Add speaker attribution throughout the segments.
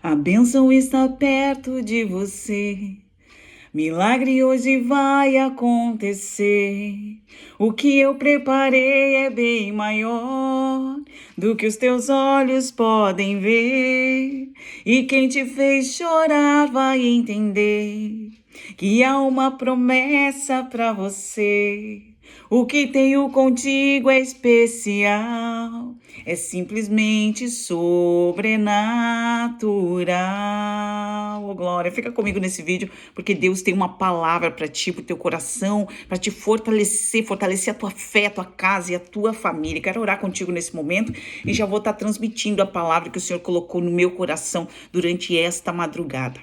Speaker 1: A bênção está perto de você. Milagre hoje vai acontecer. O que eu preparei é bem maior do que os teus olhos podem ver. E quem te fez chorar vai entender que há uma promessa para você. O que tenho contigo é especial, é simplesmente sobrenatural. Oh, glória, fica comigo nesse vídeo, porque Deus tem uma palavra para ti, para o teu coração, para te fortalecer a tua fé, a tua casa e a tua família. Quero orar contigo nesse momento e já vou estar transmitindo a palavra que o Senhor colocou no meu coração durante esta madrugada.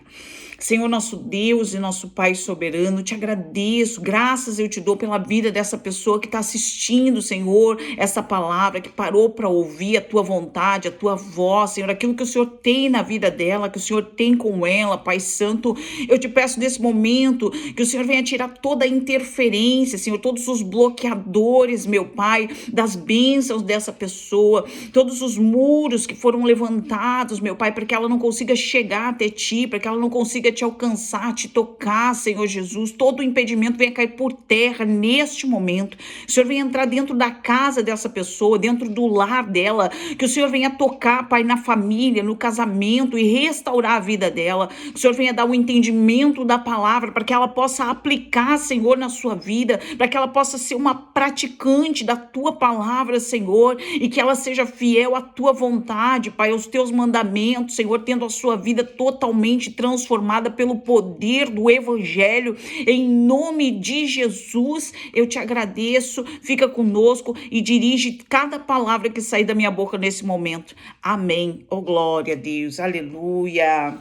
Speaker 1: Senhor, nosso Deus e nosso Pai soberano, te agradeço, graças eu te dou pela vida dessa pessoa que está assistindo, Senhor, essa palavra, que parou para ouvir a tua vontade, a tua voz, Senhor, aquilo que o Senhor tem na vida dela, que o Senhor tem com ela, Pai Santo. Eu te peço nesse momento que o Senhor venha tirar toda a interferência, Senhor, todos os bloqueadores, meu Pai, das bênçãos dessa pessoa, todos os muros que foram levantados, meu Pai, para que ela não consiga chegar até ti, para que ela não consiga te alcançar, te tocar, Senhor Jesus. Todo o impedimento venha cair por terra neste momento. O Senhor venha entrar dentro da casa dessa pessoa, dentro do lar dela, que o Senhor venha tocar, Pai, na família, no casamento e restaurar a vida dela. Que o Senhor venha dar o entendimento da palavra para que ela possa aplicar, Senhor, na sua vida, para que ela possa ser uma praticante da tua palavra, Senhor, e que ela seja fiel à tua vontade, Pai, aos teus mandamentos, Senhor, tendo a sua vida totalmente transformada pelo poder do Evangelho. Em nome de Jesus, eu te agradeço, fica conosco e dirige cada palavra que sair da minha boca nesse momento. Amém. Oh, glória a Deus, aleluia.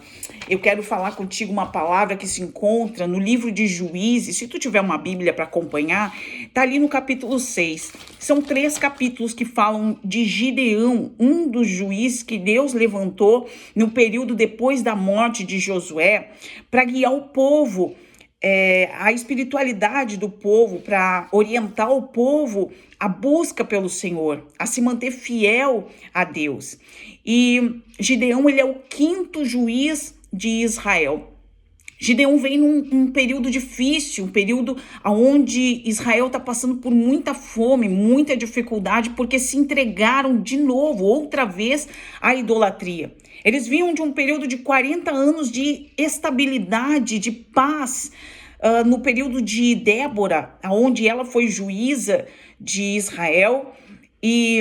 Speaker 1: Eu quero falar contigo uma palavra que se encontra no livro de Juízes. Se tu tiver uma Bíblia para acompanhar, tá ali no capítulo 6. São 3 capítulos que falam de Gideão, um dos juízes que Deus levantou no período depois da morte de Josué, para guiar o povo, a espiritualidade do povo, para orientar o povo à busca pelo Senhor, a se manter fiel a Deus. E Gideão, ele é o 5º juiz de Israel. Gideão vem num período difícil, um período onde Israel está passando por muita fome, muita dificuldade, porque se entregaram de novo, outra vez, à idolatria. Eles vinham de um período de 40 anos de estabilidade, de paz, no período de Débora, onde ela foi juíza de Israel, e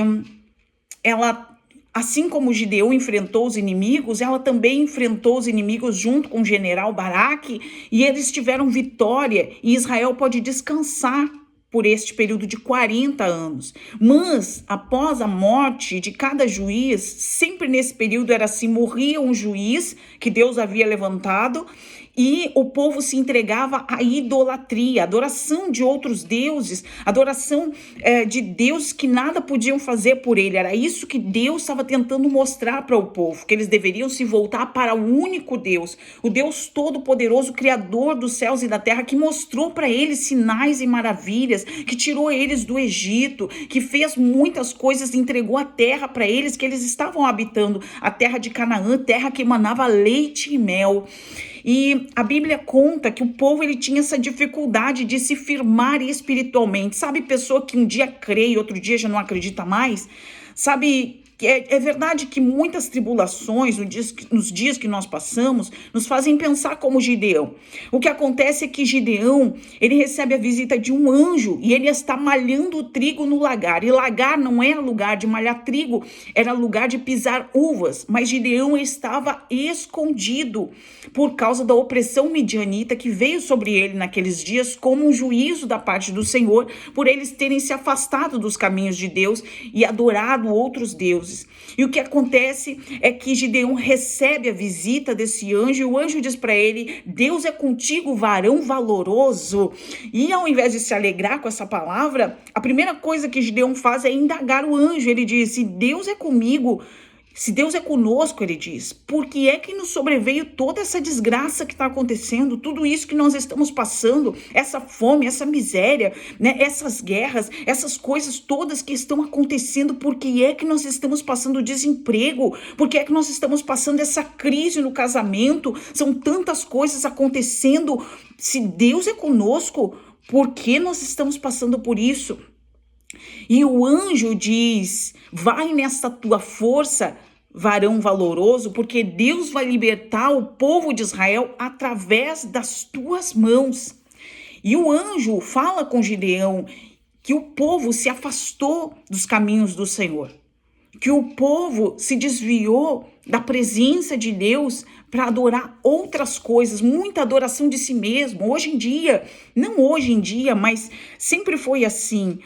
Speaker 1: ela, assim como Gideão enfrentou os inimigos, ela também enfrentou os inimigos junto com o general Baraque, e eles tiveram vitória, e Israel pode descansar por este período de 40 anos. Mas, após a morte de cada juiz, sempre nesse período era assim, morria um juiz que Deus havia levantado, e o povo se entregava à idolatria, adoração de outros deuses, adoração de deuses que nada podiam fazer por ele. Era isso que Deus estava tentando mostrar para o povo, que eles deveriam se voltar para o único Deus, o Deus Todo-Poderoso, Criador dos céus e da terra, que mostrou para eles sinais e maravilhas, que tirou eles do Egito, que fez muitas coisas, entregou a terra para eles, que eles estavam habitando, a terra de Canaã, terra que emanava leite e mel. E a Bíblia conta que o povo, ele tinha essa dificuldade de se firmar espiritualmente. Sabe, pessoa que um dia crê e outro dia já não acredita mais? Sabe, é verdade que muitas tribulações nos dias que nós passamos nos fazem pensar como Gideão. O que acontece é que Gideão, ele recebe a visita de um anjo e ele está malhando o trigo no lagar. E lagar não era lugar de malhar trigo, era lugar de pisar uvas. Mas Gideão estava escondido por causa da opressão midianita que veio sobre ele naqueles dias como um juízo da parte do Senhor, por eles terem se afastado dos caminhos de Deus e adorado outros deuses. E o que acontece é que Gideão recebe a visita desse anjo, e o anjo diz para ele: Deus é contigo, varão valoroso. E ao invés de se alegrar com essa palavra, a primeira coisa que Gideão faz é indagar o anjo. Ele diz: se Deus é comigo, Se Deus é conosco, ele diz, por que é que nos sobreveio toda essa desgraça que está acontecendo, tudo isso que nós estamos passando, essa fome, essa miséria, né, essas guerras, essas coisas todas que estão acontecendo, por que é que nós estamos passando desemprego, por que é que nós estamos passando essa crise no casamento, são tantas coisas acontecendo, se Deus é conosco, por que nós estamos passando por isso? E o anjo diz, vai nessa tua força, varão valoroso, porque Deus vai libertar o povo de Israel através das tuas mãos. E o anjo fala com Gideão que o povo se afastou dos caminhos do Senhor, que o povo se desviou da presença de Deus para adorar outras coisas, muita adoração de si mesmo. Hoje em dia, não hoje em dia, mas sempre foi assim.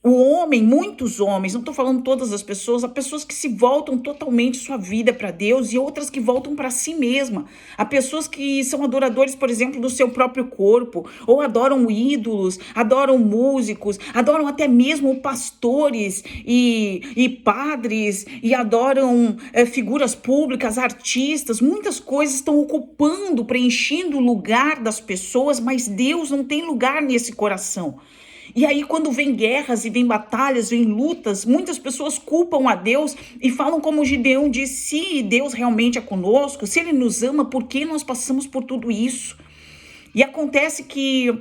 Speaker 1: O homem, muitos homens, não estou falando todas as pessoas, há pessoas que se voltam totalmente sua vida para Deus e outras que voltam para si mesma. Há pessoas que são adoradores, por exemplo, do seu próprio corpo, ou adoram ídolos, adoram músicos, adoram até mesmo pastores e padres, e adoram figuras públicas, artistas. Muitas coisas estão ocupando, preenchendo o lugar das pessoas, mas Deus não tem lugar nesse coração. E aí, quando vem guerras e vem batalhas, vem lutas, muitas pessoas culpam a Deus e falam como Gideão disse, se Deus realmente é conosco, se Ele nos ama, por que nós passamos por tudo isso? E acontece que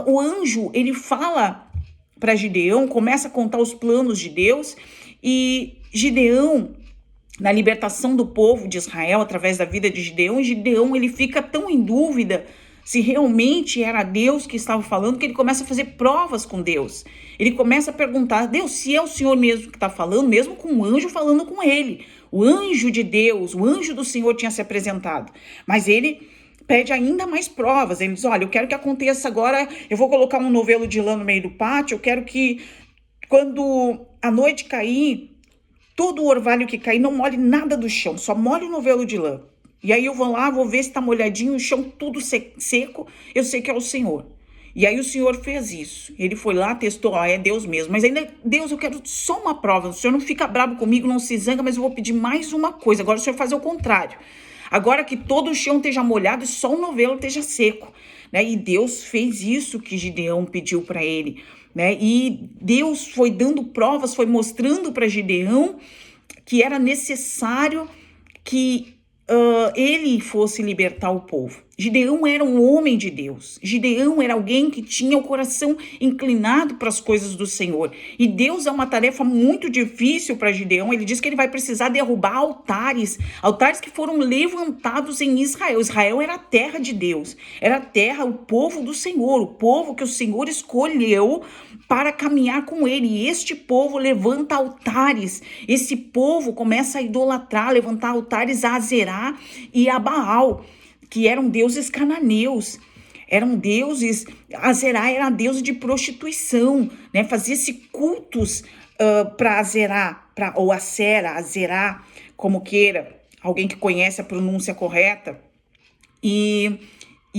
Speaker 1: o anjo, ele fala para Gideão, começa a contar os planos de Deus, e Gideão, na libertação do povo de Israel, através da vida de Gideão, ele fica tão em dúvida se realmente era Deus que estava falando, que ele começa a fazer provas com Deus. Ele começa a perguntar, Deus, se é o Senhor mesmo que está falando, mesmo com o anjo falando com ele. O anjo de Deus, o anjo do Senhor tinha se apresentado. Mas ele pede ainda mais provas. Ele diz, olha, eu quero que aconteça agora, eu vou colocar um novelo de lã no meio do pátio, eu quero que quando a noite cair, todo o orvalho que cair não molhe nada do chão, só molhe o novelo de lã. E aí eu vou lá, vou ver se está molhadinho, o chão tudo seco, eu sei que é o Senhor. E aí o Senhor fez isso. Ele foi lá, testou, é Deus mesmo. Mas ainda, Deus, eu quero só uma prova. O Senhor não fica bravo comigo, não se zanga, mas eu vou pedir mais uma coisa. Agora o Senhor faz o contrário. Agora que todo o chão esteja molhado e só o novelo esteja seco. Né? E Deus fez isso que Gideão pediu para ele. Né? E Deus foi dando provas, foi mostrando para Gideão que era necessário que ele fosse libertar o povo. Gideão era um homem de Deus. Gideão era alguém que tinha o coração inclinado para as coisas do Senhor. E Deus é uma tarefa muito difícil para Gideão. Ele diz que ele vai precisar derrubar altares que foram levantados em Israel. Israel era a terra de Deus. Era a terra, o povo do Senhor, o povo que o Senhor escolheu para caminhar com ele. E este povo levanta altares. Esse povo começa a idolatrar, levantar altares a Azerá e a Baal, que eram deuses cananeus, eram deuses, Azerá era deusa de prostituição, né? Fazia-se cultos para Azerá, ou Azerá, como queira, alguém que conhece a pronúncia correta, e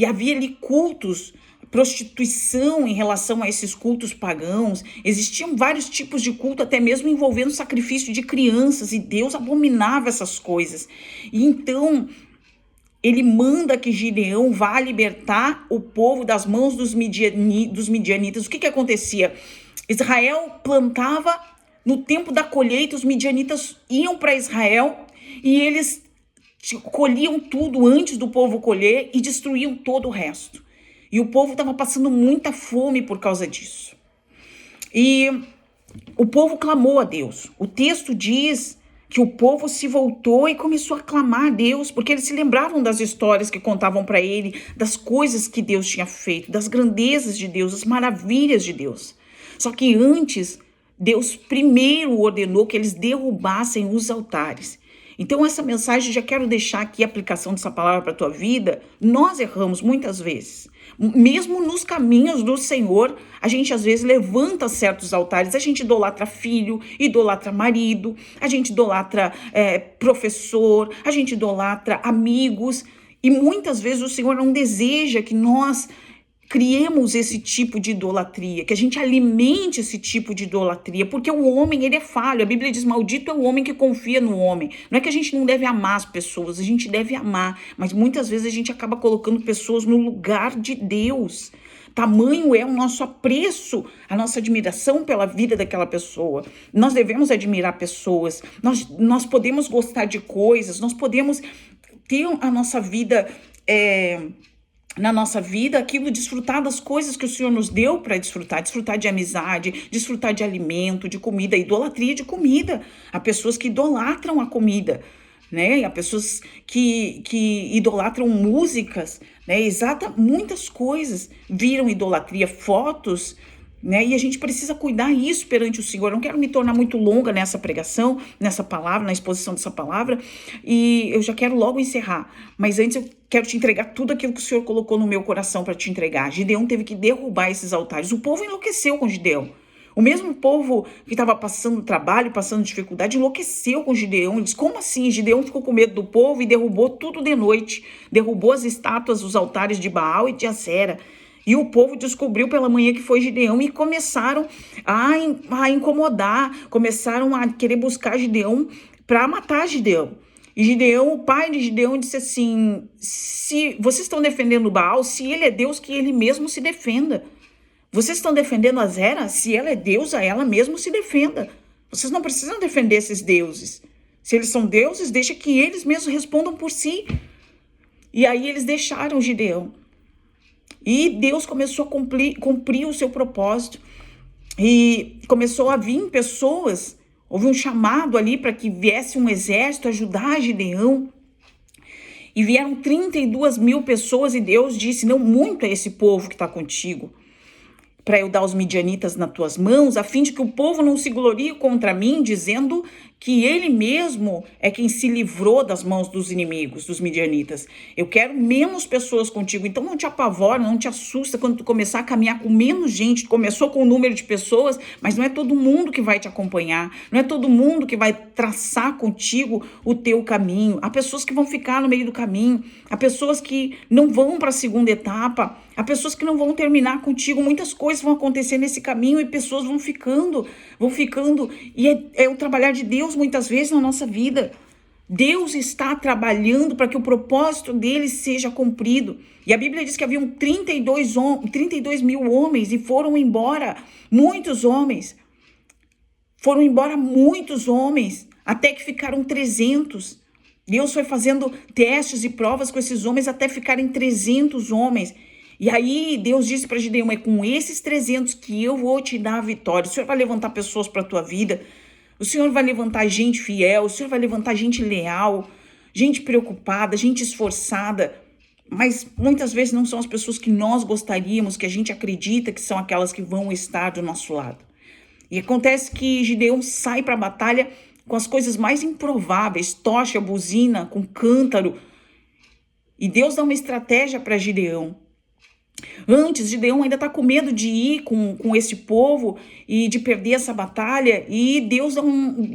Speaker 1: havia ali cultos, prostituição em relação a esses cultos pagãos. Existiam vários tipos de culto, até mesmo envolvendo sacrifício de crianças, e Deus abominava essas coisas. E então ele manda que Gideão vá libertar o povo das mãos dos midianitas. O que acontecia? Israel plantava, no tempo da colheita, os midianitas iam para Israel e eles colhiam tudo antes do povo colher e destruíam todo o resto. E o povo estava passando muita fome por causa disso. E o povo clamou a Deus. O texto diz que o povo se voltou e começou a clamar a Deus, porque eles se lembravam das histórias que contavam para ele, das coisas que Deus tinha feito, das grandezas de Deus, das maravilhas de Deus. Só que antes, Deus primeiro ordenou que eles derrubassem os altares. Então essa mensagem, já quero deixar aqui a aplicação dessa palavra para a tua vida. Nós erramos muitas vezes. Mesmo nos caminhos do Senhor, a gente às vezes levanta certos altares, a gente idolatra filho, idolatra marido, a gente idolatra professor, a gente idolatra amigos, e muitas vezes o Senhor não deseja que nós criemos esse tipo de idolatria, que a gente alimente esse tipo de idolatria, porque o homem, ele é falho. A Bíblia diz, maldito é o homem que confia no homem. Não é que a gente não deve amar as pessoas, a gente deve amar, mas muitas vezes a gente acaba colocando pessoas no lugar de Deus. Tamanho é o nosso apreço, a nossa admiração pela vida daquela pessoa. Nós devemos admirar pessoas, nós podemos gostar de coisas, nós podemos ter a nossa vida, na nossa vida, aquilo, desfrutar das coisas que o Senhor nos deu para desfrutar de amizade, desfrutar de alimento, de comida, idolatria de comida. Há pessoas que idolatram a comida, né? Há pessoas que idolatram músicas, né? Muitas coisas viram idolatria, fotos, né? E a gente precisa cuidar isso perante o Senhor. Eu não quero me tornar muito longa nessa pregação, nessa palavra, na exposição dessa palavra, e eu já quero logo encerrar. Mas antes eu quero te entregar tudo aquilo que o Senhor colocou no meu coração para te entregar. Gideão teve que derrubar esses altares. O povo enlouqueceu com Gideão. O mesmo povo que estava passando trabalho, passando dificuldade, enlouqueceu com Gideão. Ele disse, como assim? Gideão ficou com medo do povo e derrubou tudo de noite. Derrubou as estátuas, os altares de Baal e de Acera. E o povo descobriu pela manhã que foi Gideão e começaram a incomodar, começaram a querer buscar Gideão para matar Gideão. E Gideão, o pai de Gideão, disse assim, se vocês estão defendendo Baal, se ele é Deus, que ele mesmo se defenda. Vocês estão defendendo Acera? Se ela é deusa, ela mesmo se defenda. Vocês não precisam defender esses deuses. Se eles são deuses, deixa que eles mesmos respondam por si. E aí eles deixaram Gideão. E Deus começou a cumprir o seu propósito. E começou a vir pessoas, houve um chamado ali para que viesse um exército ajudar Gideão. E vieram 32 mil pessoas e Deus disse, não, muito é esse povo que está contigo, para eu dar os midianitas nas tuas mãos, a fim de que o povo não se glorie contra mim, dizendo que ele mesmo é quem se livrou das mãos dos inimigos, dos midianitas. Eu quero menos pessoas contigo, então não te apavora, não te assusta quando tu começar a caminhar com menos gente. Tu começou com um número de pessoas, mas não é todo mundo que vai te acompanhar, não é todo mundo que vai traçar contigo o teu caminho. Há pessoas que vão ficar no meio do caminho, há pessoas que não vão para a segunda etapa, há pessoas que não vão terminar contigo. Muitas coisas vão acontecer nesse caminho e pessoas vão ficando, e é o trabalhar de Deus muitas vezes na nossa vida. Deus está trabalhando para que o propósito dele seja cumprido. E a Bíblia diz que haviam 32 mil homens e foram embora muitos homens. Foram embora muitos homens, até que ficaram 300. Deus foi fazendo testes e provas com esses homens até ficarem 300 homens. E aí Deus disse para Gideão, é com esses 300 que eu vou te dar a vitória. O Senhor vai levantar pessoas para a tua vida. O Senhor vai levantar gente fiel. O Senhor vai levantar gente leal, gente preocupada, gente esforçada. Mas muitas vezes não são as pessoas que nós gostaríamos, que a gente acredita que são aquelas que vão estar do nosso lado. E acontece que Gideão sai para a batalha com as coisas mais improváveis, tocha, buzina, com cântaro. E Deus dá uma estratégia para Gideão. Antes, Gideão ainda está com medo de ir com esse povo e de perder essa batalha. E Deus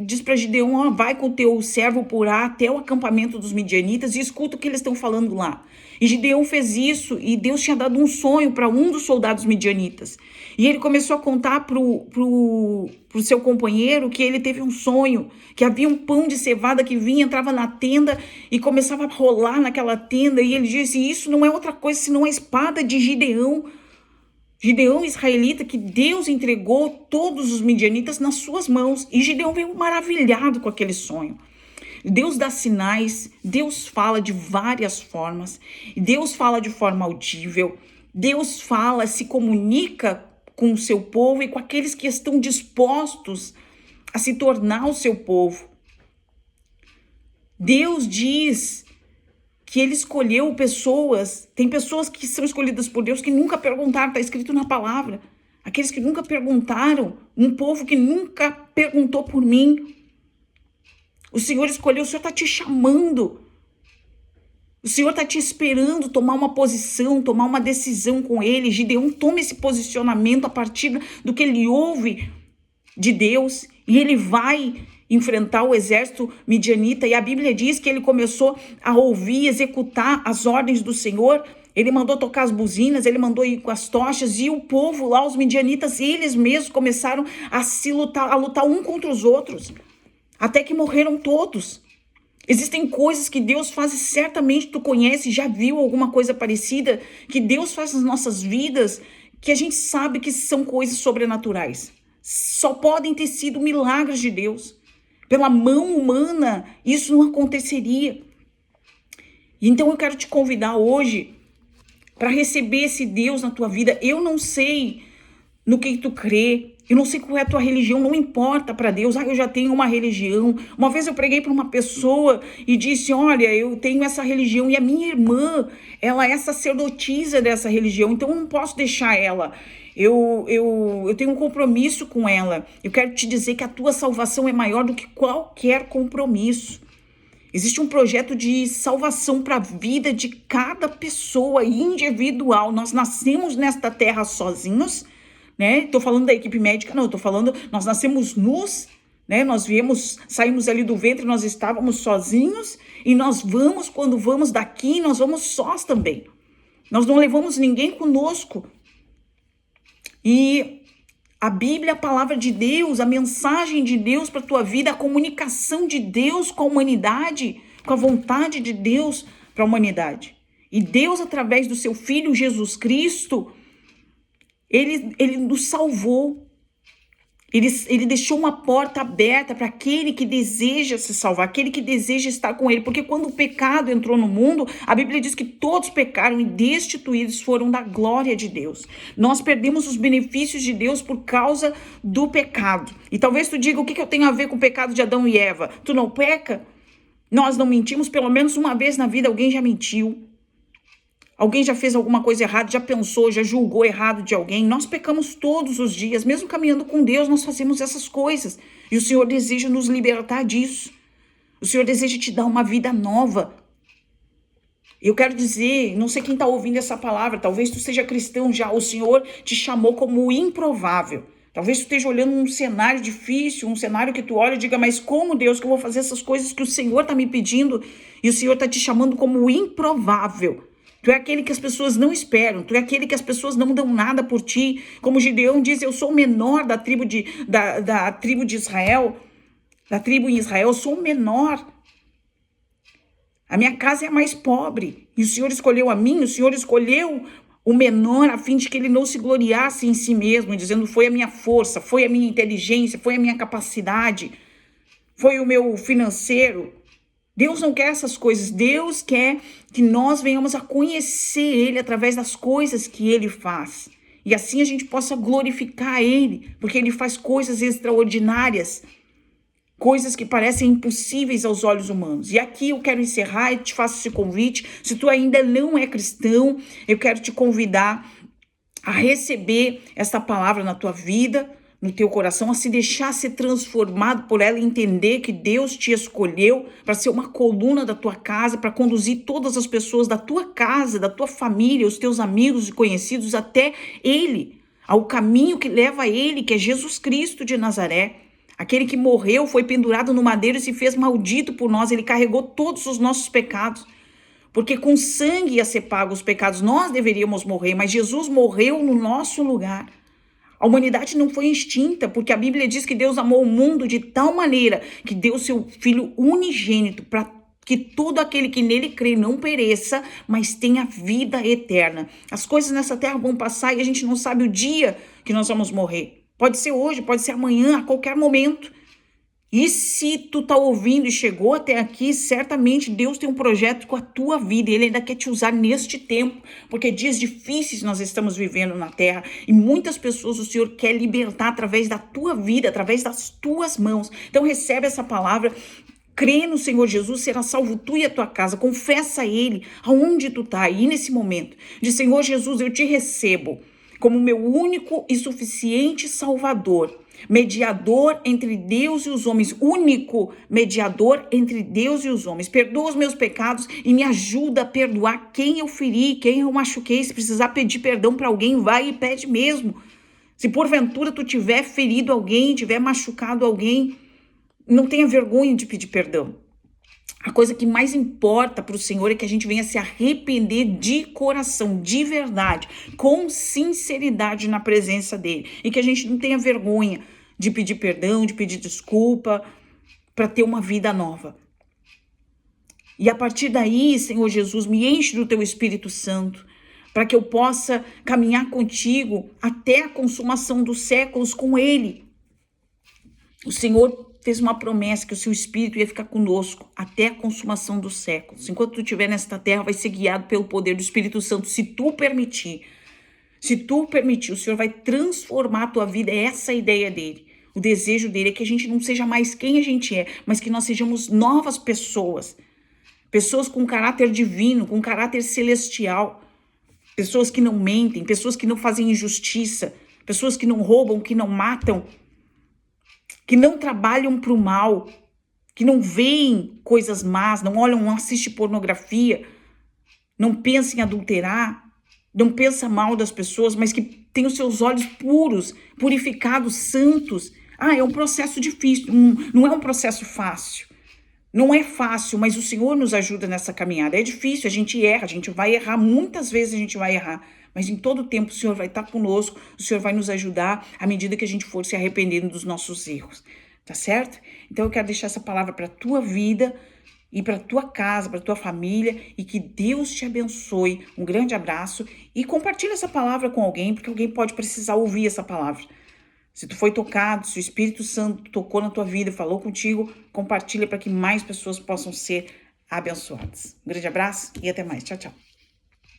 Speaker 1: diz para Gideão, vai com o teu servo Purá até o acampamento dos midianitas e escuta o que eles estão falando lá. E Gideão fez isso e Deus tinha dado um sonho para um dos soldados midianitas. E ele começou a contar pro seu companheiro que ele teve um sonho, que havia um pão de cevada que vinha, entrava na tenda e começava a rolar naquela tenda. E ele disse, isso não é outra coisa senão a espada de Gideão. Gideão, israelita, que Deus entregou todos os midianitas nas suas mãos. E Gideão veio maravilhado com aquele sonho. Deus dá sinais, Deus fala de várias formas, Deus fala de forma audível, Deus fala, se comunica com o seu povo e com aqueles que estão dispostos a se tornar o seu povo. Deus diz que ele escolheu pessoas, tem pessoas que são escolhidas por Deus que nunca perguntaram, está escrito na palavra. Aqueles que nunca perguntaram, um povo que nunca perguntou por mim. O Senhor escolheu, o Senhor está te chamando. O Senhor está te esperando tomar uma posição, tomar uma decisão com ele. Gideão toma esse posicionamento a partir do que ele ouve de Deus e ele vai enfrentar o exército midianita. E a Bíblia diz que ele começou a ouvir, executar as ordens do Senhor Ele mandou tocar as buzinas, ele mandou ir com as tochas, e o povo lá, os midianitas, eles mesmos começaram a lutar um contra os outros, até que morreram todos. Existem coisas que Deus faz, e certamente tu conhece, já viu alguma coisa parecida, que Deus faz nas nossas vidas, que a gente sabe que são coisas sobrenaturais. Só podem ter sido milagres de Deus. Pela mão humana, isso não aconteceria. Então eu quero te convidar hoje para receber esse Deus na tua vida. Eu não sei no que tu crê, eu não sei qual é a tua religião, não importa para Deus. Eu já tenho uma religião. Uma vez eu preguei para uma pessoa e disse, olha, eu tenho essa religião, e a minha irmã, ela é sacerdotisa dessa religião, então eu não posso deixar ela. Eu tenho um compromisso com ela. Eu quero te dizer que a tua salvação é maior do que qualquer compromisso. Existe um projeto de salvação para a vida de cada pessoa individual. Nós nascemos nesta terra sozinhos, né? Tô falando da equipe médica, não, tô falando, nós nascemos nus, né? Nós saímos ali do ventre, nós estávamos sozinhos, e nós vamos, quando vamos daqui, nós vamos sós também. Nós não levamos ninguém conosco. E a Bíblia, a palavra de Deus, a mensagem de Deus para a tua vida, a comunicação de Deus com a humanidade, com a vontade de Deus para a humanidade. E Deus, através do seu Filho Jesus Cristo, Ele nos salvou. Ele deixou uma porta aberta para aquele que deseja se salvar, aquele que deseja estar com ele. Porque quando o pecado entrou no mundo, a Bíblia diz que todos pecaram e destituídos foram da glória de Deus. Nós perdemos os benefícios de Deus por causa do pecado. E talvez tu diga, o que eu tenho a ver com o pecado de Adão e Eva? Tu não peca? Nós não mentimos, pelo menos uma vez na vida alguém já mentiu. Alguém já fez alguma coisa errada, já pensou, já julgou errado de alguém. Nós pecamos todos os dias, mesmo caminhando com Deus, nós fazemos essas coisas. E o Senhor deseja nos libertar disso. O Senhor deseja te dar uma vida nova. Eu quero dizer, não sei quem está ouvindo essa palavra, talvez tu seja cristão já, o Senhor te chamou como o improvável. Talvez tu esteja olhando um cenário difícil, um cenário que tu olha e diga, mas como, Deus, que eu vou fazer essas coisas que o Senhor está me pedindo? E o Senhor está te chamando como o improvável. Tu é aquele que as pessoas não esperam, tu é aquele que as pessoas não dão nada por ti. Como Gideão diz, eu sou o menor da tribo de Israel, da tribo em Israel, eu sou o menor. A minha casa é a mais pobre, e o Senhor escolheu a mim, o Senhor escolheu o menor a fim de que ele não se gloriasse em si mesmo, dizendo, foi a minha força, foi a minha inteligência, foi a minha capacidade, foi o meu financeiro. Deus não quer essas coisas. Deus quer que nós venhamos a conhecer Ele através das coisas que Ele faz. E assim a gente possa glorificar Ele, porque Ele faz coisas extraordinárias, coisas que parecem impossíveis aos olhos humanos. E aqui eu quero encerrar e te faço esse convite. Se tu ainda não é cristão, eu quero te convidar a receber esta palavra na tua vida, no teu coração, a se deixar ser transformado por ela, entender que Deus te escolheu para ser uma coluna da tua casa, para conduzir todas as pessoas da tua casa, da tua família, os teus amigos e conhecidos até Ele, ao caminho que leva a Ele, que é Jesus Cristo de Nazaré, aquele que morreu, foi pendurado no madeiro e se fez maldito por nós. Ele carregou todos os nossos pecados, porque com sangue ia ser pago os pecados. Nós deveríamos morrer, mas Jesus morreu no nosso lugar. A humanidade não foi extinta, porque a Bíblia diz que Deus amou o mundo de tal maneira que deu seu Filho unigênito para que todo aquele que nele crê não pereça, mas tenha vida eterna. As coisas nessa terra vão passar e a gente não sabe o dia que nós vamos morrer. Pode ser hoje, pode ser amanhã, a qualquer momento. E se tu tá ouvindo e chegou até aqui, certamente Deus tem um projeto com a tua vida, e Ele ainda quer te usar neste tempo, porque dias difíceis nós estamos vivendo na terra, e muitas pessoas o Senhor quer libertar através da tua vida, através das tuas mãos. Então recebe essa palavra, crê no Senhor Jesus, será salvo tu e a tua casa, confessa a Ele aonde tu tá aí nesse momento, diz, Senhor Jesus, eu te recebo como meu único e suficiente Salvador, mediador entre Deus e os homens, único mediador entre Deus e os homens. Perdoa os meus pecados e me ajuda a perdoar quem eu feri, quem eu machuquei. Se precisar pedir perdão para alguém, vai e pede mesmo. Se porventura tu tiver ferido alguém, tiver machucado alguém, não tenha vergonha de pedir perdão. A coisa que mais importa para o Senhor é que a gente venha se arrepender de coração, de verdade, com sinceridade na presença dele. E que a gente não tenha vergonha de pedir perdão, de pedir desculpa, para ter uma vida nova. E a partir daí, Senhor Jesus, me enche do teu Espírito Santo, para que eu possa caminhar contigo até a consumação dos séculos com ele. O Senhor fez uma promessa que o seu Espírito ia ficar conosco até a consumação dos séculos. Enquanto tu estiver nesta terra, vai ser guiado pelo poder do Espírito Santo, se tu permitir. Se tu permitir, o Senhor vai transformar a tua vida. É essa a ideia dele. O desejo dele é que a gente não seja mais quem a gente é, mas que nós sejamos novas pessoas. Pessoas com caráter divino, com caráter celestial. Pessoas que não mentem, pessoas que não fazem injustiça, pessoas que não roubam, que não matam, que não trabalham para o mal, que não veem coisas más, não olham, não assistem pornografia, não pensam em adulterar, não pensa mal das pessoas, mas que tem os seus olhos puros, purificados, santos. É um processo difícil, não é um processo fácil. Não é fácil, mas o Senhor nos ajuda nessa caminhada. É difícil, a gente erra, a gente vai errar, muitas vezes a gente vai errar, mas em todo tempo o Senhor vai estar conosco, o Senhor vai nos ajudar à medida que a gente for se arrependendo dos nossos erros, tá certo? Então eu quero deixar essa palavra para a tua vida e para a tua casa, para a tua família, e que Deus te abençoe. Um grande abraço e compartilha essa palavra com alguém, porque alguém pode precisar ouvir essa palavra. Se tu foi tocado, se o Espírito Santo tocou na tua vida, falou contigo, compartilha para que mais pessoas possam ser abençoadas. Um grande abraço e até mais. Tchau, tchau.